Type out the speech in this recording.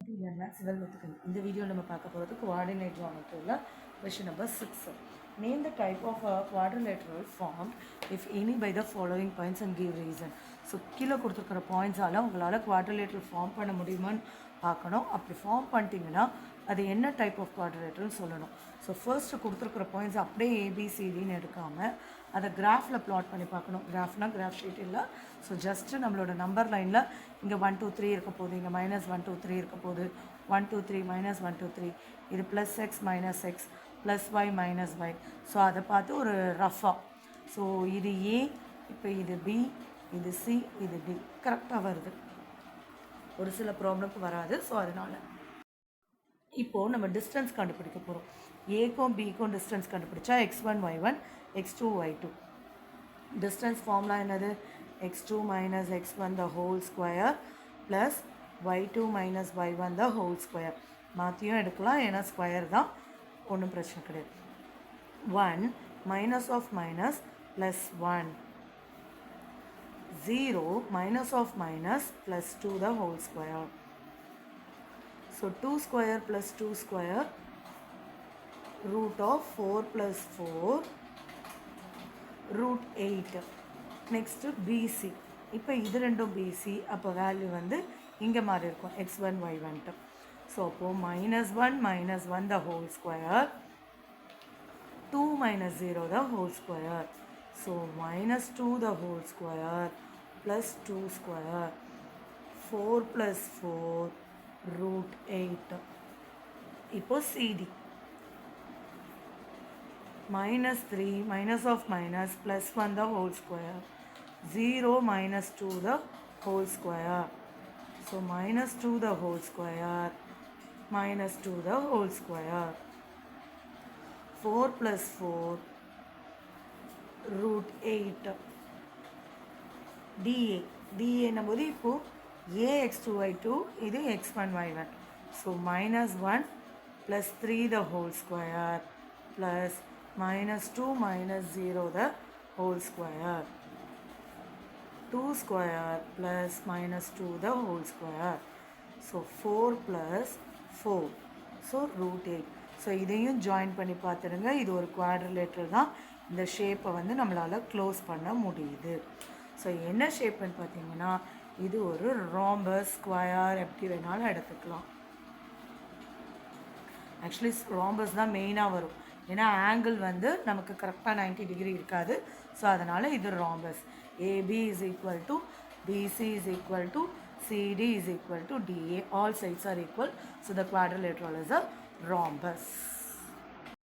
இந்த வீடியோவில் நம்ம பார்க்க போகிறது coordinate geometry question number 6. Name the type of a quadrilateral formed if any by the following points and give reason. So கீழே கொடுத்துருக்கிற பாயிண்ட்ஸால் உங்களால் குவாட்ரிலேட்ரல் ஃபார்ம் பண்ண முடியுமான்னு பார்க்கணும். அப்படி ஃபார்ம் பண்ணிட்டீங்கன்னா அது என்ன டைப் ஆஃப் குவாட்ரிலேட்ரல்னு சொல்லணும். ஸோ ஃபர்ஸ்ட்டு கொடுத்துருக்குற பாயிண்ட்ஸ் அப்படியே ஏபிசிடின்னு எடுக்காமல் அதை கிராஃபில் ப்ளாட் பண்ணி பார்க்கணும். கிராஃப்னால் கிராஃப் ஷீட் இல்லை. ஸோ ஜஸ்ட்டு நம்மளோட நம்பர் லைனில் இங்கே 1 2 3 இருக்க போகுது, இங்கே -1 2 3 இருக்க போகுது, 1 2 3 -1 2 3, இது +x -x +y -y. So அதை பார்த்து ஒரு ரஃபாக, ஸோ இது ஏ, இப்போ இது பி, இது சி, இது டி கரெக்டாக வருது. ஒரு சில ப்ராப்ளம்க்கு வராது. ஸோ அதனால் இப்போது நம்ம டிஸ்டன்ஸ் கண்டுபிடிக்க போகிறோம். ஏக்கும் பிக்கும் டிஸ்டன்ஸ் கண்டுபிடிச்சா x1 y1 x2 y2. Distance formula என்னது? x2 - x1 the whole square plus y2 - y1 the whole square. மாற்றியும் எடுக்கலாம், ஏன்னா ஸ்கொயர் தான், ஒன்றும் பிரச்சனை கிடையாது. 1 minus of minus plus 1, 0 minus of minus plus 2 the whole square. So 2 square plus 2 square root of 4 plus 4 root 8. Next BC. இப்போ இது ரெண்டும் BC. அப்போ வேல்யூ வந்து இங்கே மாதிரி இருக்கும், x1 y1. ஸோ அப்போது -1 - 1 the whole square, 2 - 0 the whole square. So -2 the whole square plus 2 square, 4 plus 4 root 8. இப்போ CD -3 minus of minus plus 1 the whole square, 0 - 2 the whole square. So -2 the whole square -2 the whole square, 4 plus 4 root 8. DA என்னும்போது இப்போது AX2 Y2 இது x1 y1. So -1 plus 3 the whole square plus -2 - 0 the whole square, 2 square plus -2 the whole square. So 4 plus 4, so root 8. So இதையும் join பண்ணி பார்த்துடுங்க. இது ஒரு quadrilateral தான். இந்த ஷேப்பை வந்து நம்மளால் க்ளோஸ் பண்ண முடியுது. ஸோ என்ன ஷேப்புன்னு பார்த்தீங்கன்னா இது ஒரு ராம்பஸ், ஸ்கொயர், எப்படி வேணாலும் எடுத்துக்கலாம். ஆக்சுவலி ராம்பஸ் தான் மெயினாக வரும், ஏன்னா ஆங்கிள் வந்து நமக்கு கரெக்டாக 90 டிகிரி இருக்காது. ஸோ அதனால் இது rhombus. AB = BC = CD = DA. All sides are equal. So the quadrilateral is a rhombus.